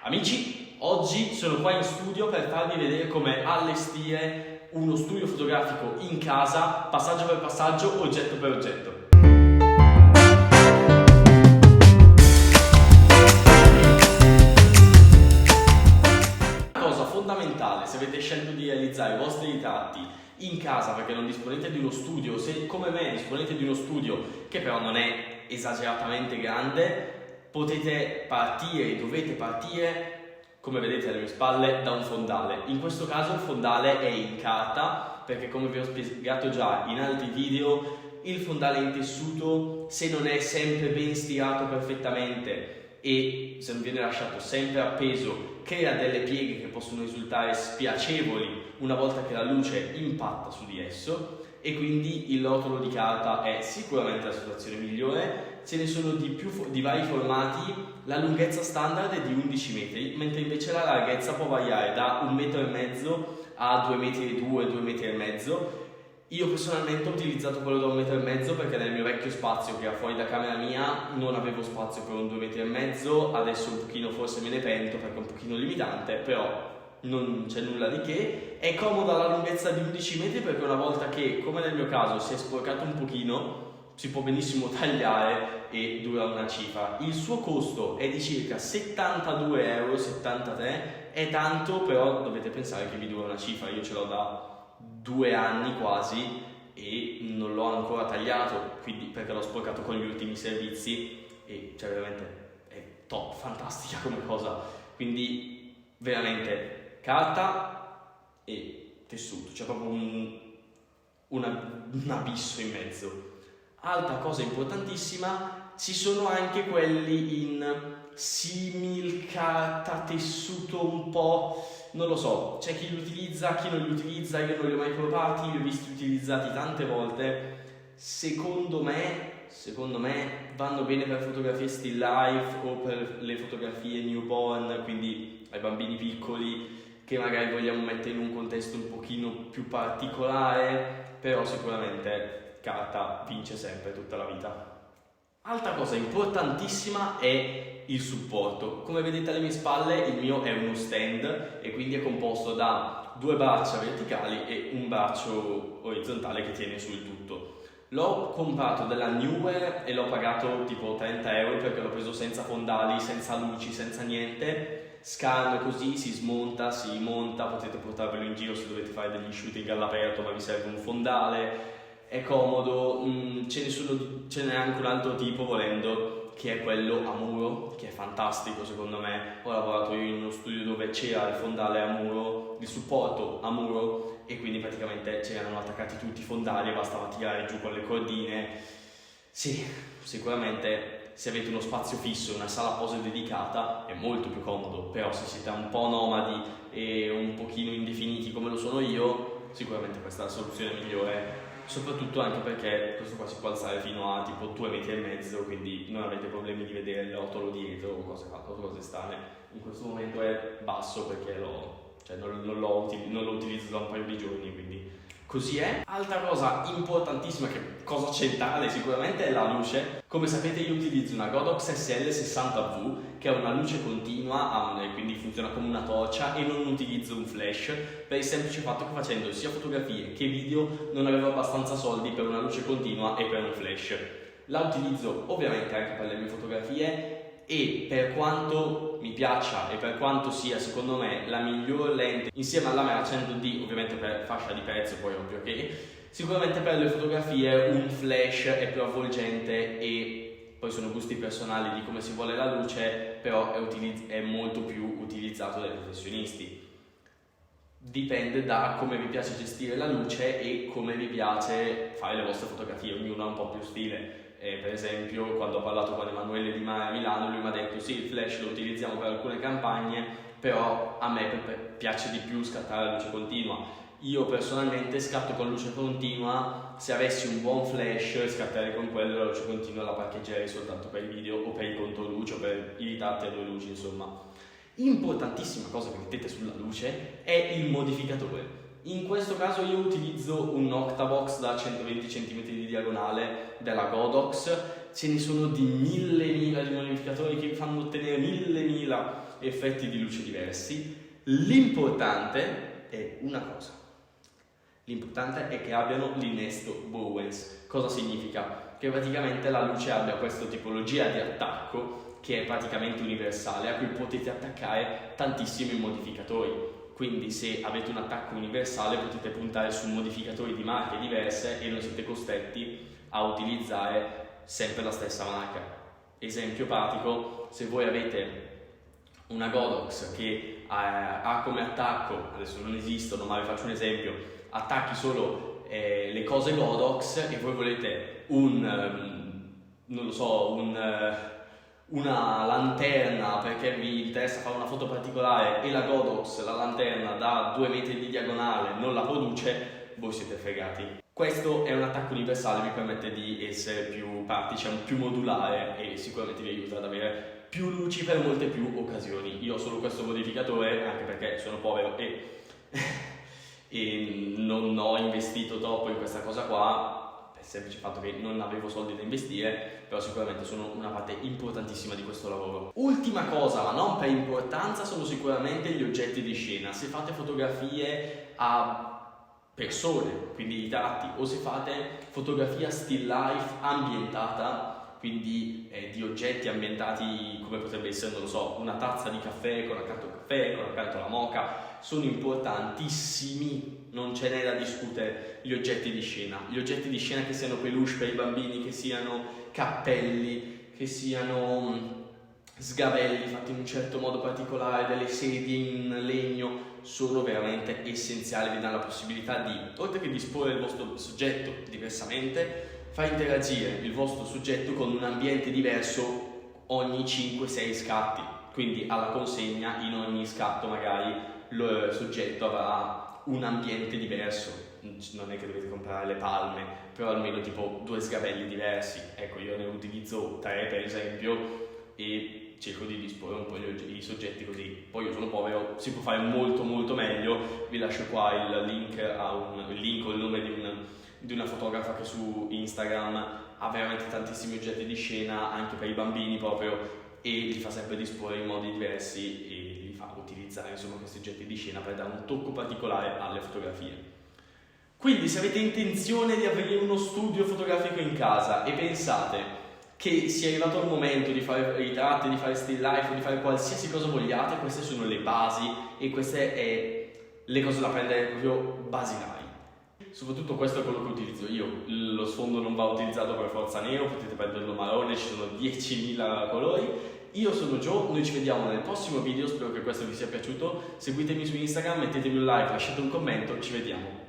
Amici, oggi sono qua in studio per farvi vedere come allestire uno studio fotografico in casa, passaggio per passaggio, oggetto per oggetto. Una cosa fondamentale se avete scelto di realizzare i vostri ritratti in casa perché non disponete di uno studio, se come me disponete di uno studio che però non è esageratamente grande, potete partire, dovete partire, come vedete alle mie spalle, da un fondale. In questo caso il fondale è in carta, perché come vi ho spiegato già in altri video, il fondale in tessuto, se non è sempre ben stirato perfettamente e se non viene lasciato sempre appeso, crea delle pieghe che possono risultare spiacevoli una volta che la luce impatta su di esso, e quindi il rotolo di carta è sicuramente la situazione migliore. Ce ne sono di vari formati, la lunghezza standard è di 11 metri, mentre invece la larghezza può variare da 1,5 m a 2,2 m, 2,5 m. Io personalmente ho utilizzato quello da 1,5 m perché nel mio vecchio spazio che era fuori da camera mia non avevo spazio per un 2,5 m, adesso un pochino forse me ne pento perché è un pochino limitante, però non c'è nulla di che. È comoda la lunghezza di 11 metri perché una volta che, come nel mio caso, si è sporcato un pochino, si può benissimo tagliare e dura una cifra. Il suo costo è di circa 72 euro, 73, è tanto, però dovete pensare che vi dura una cifra. Io ce l'ho da 2 anni quasi e non l'ho ancora tagliato, quindi perché l'ho sporcato con gli ultimi servizi e cioè veramente è top, fantastica come cosa. Quindi veramente carta e tessuto, c'è proprio un abisso in mezzo. Altra cosa importantissima, ci sono anche quelli in simil carta, tessuto un po', non lo so, c'è chi li utilizza, chi non li utilizza, io non li ho mai provati, li ho visti utilizzati tante volte. Secondo me vanno bene per fotografie still life o per le fotografie newborn, quindi ai bambini piccoli che magari vogliamo mettere in un contesto un pochino più particolare, però sicuramente carta vince sempre tutta la vita. Altra cosa importantissima è il supporto. Come vedete alle mie spalle il mio è uno stand e quindi è composto da 2 braccia verticali e un braccio orizzontale che tiene sul tutto. L'ho comprato della Neewer e l'ho pagato tipo 30 euro perché l'ho preso senza fondali, senza luci, senza niente. Scarno così, si smonta, si monta, potete portarvelo in giro se dovete fare degli shooting all'aperto ma vi serve un fondale. È comodo, ce n'è anche un altro tipo volendo, che è quello a muro, che è fantastico secondo me. Ho lavorato io in uno studio dove c'era il fondale a muro, il supporto a muro, e quindi praticamente c'erano attaccati tutti i fondali e bastava tirare giù con le cordine. Sì, sicuramente se avete uno spazio fisso, una sala posa dedicata, è molto più comodo, però se siete un po' nomadi e un pochino indefiniti come lo sono io, sicuramente questa è la soluzione migliore. Soprattutto anche perché questo qua si può alzare fino a tipo 2,5 m, quindi non avete problemi di vedere il rotolo dietro o cose strane. In questo momento è basso perché non lo utilizzo da un paio di giorni, quindi così è. Altra cosa importantissima, che cosa centrale sicuramente, è la luce. Come sapete io utilizzo una Godox SL60V che ha una luce continua, quindi funziona come una torcia, e non utilizzo un flash per il semplice fatto che facendo sia fotografie che video non avevo abbastanza soldi per una luce continua e per un flash. La utilizzo ovviamente anche per le mie fotografie e per quanto mi piaccia e per quanto sia secondo me la miglior lente insieme alla 100D, ovviamente per fascia di prezzo, poi ovvio che sicuramente per le fotografie un flash è più avvolgente e poi sono gusti personali di come si vuole la luce, però è molto più utilizzato dai professionisti. Dipende da come vi piace gestire la luce e come vi piace fare le vostre fotografie, ognuno ha un po' più stile. Per esempio, quando ho parlato con Emanuele Di Mare a Milano, lui mi ha detto sì, il flash lo utilizziamo per alcune campagne, però a me piace di più scattare la luce continua. Io personalmente scatto con luce continua, se avessi un buon flash scatterei con quello, la luce continua la parcheggerei soltanto per i video o per i controluce o per i ritratti a 2 luci, insomma. Importantissima cosa che mettete sulla luce è il modificatore. In questo caso io utilizzo un Octabox da 120 cm di diagonale della Godox. Ce ne sono di 1000 di modificatori che vi fanno ottenere 1000 effetti di luce diversi. L'importante è una cosa. L'importante è che abbiano l'innesto Bowens. Cosa significa? Che praticamente la luce abbia questa tipologia di attacco che è praticamente universale, a cui potete attaccare tantissimi modificatori. Quindi se avete un attacco universale potete puntare su modificatori di marche diverse e non siete costretti a utilizzare sempre la stessa marca. Esempio pratico: se voi avete una Godox che ha come attacco, adesso non esistono ma vi faccio un esempio, attacchi solo le cose Godox e voi volete una lanterna perché vi interessa fare una foto particolare e la Godox, la lanterna da 2 metri di diagonale non la produce, voi siete fregati. Questo è un attacco universale, vi permette di essere più pratici, più modulare e sicuramente vi aiuta ad avere più luci per molte più occasioni. Io ho solo questo modificatore anche perché sono povero e non ho investito troppo in questa cosa qua, per il semplice fatto che non avevo soldi da investire, però sicuramente sono una parte importantissima di questo lavoro. Ultima cosa, ma non per importanza, sono sicuramente gli oggetti di scena. Se fate fotografie a persone, quindi ritratti, o se fate fotografia still life ambientata, quindi di oggetti ambientati come potrebbe essere, non lo so, una tazza di caffè con accanto il caffè, con accanto la moka, sono importantissimi, non ce n'è da discutere gli oggetti di scena. Gli oggetti di scena, che siano peluche per i bambini, che siano cappelli, che siano sgabelli fatti in un certo modo particolare, delle sedie in legno, sono veramente essenziali. Vi danno la possibilità di, oltre che disporre il vostro soggetto diversamente, far interagire il vostro soggetto con un ambiente diverso ogni 5-6 scatti, quindi alla consegna in ogni scatto magari il soggetto avrà un ambiente diverso. Non è che dovete comprare le palme, però almeno tipo 2 sgabelli diversi. Ecco, io ne utilizzo 3 per esempio e cerco di disporre un po' i soggetti così. Poi io sono povero, si può fare molto molto meglio. Vi lascio qua il link o il nome di una fotografa che su Instagram ha veramente tantissimi oggetti di scena anche per i bambini proprio, e li fa sempre disporre in modi diversi e li fa utilizzare insomma questi oggetti di scena per dare un tocco particolare alle fotografie. Quindi se avete intenzione di aprire uno studio fotografico in casa e pensate che sia arrivato il momento di fare ritratti, di fare still life o di fare qualsiasi cosa vogliate, queste sono le basi e queste è le cose da prendere proprio basilari. Soprattutto questo è quello che utilizzo io. Lo sfondo non va utilizzato per forza nero, potete prenderlo marrone, ci sono 10.000 colori. Io sono Joe, noi ci vediamo nel prossimo video, spero che questo vi sia piaciuto. Seguitemi su Instagram, mettetemi un like, lasciate un commento, ci vediamo.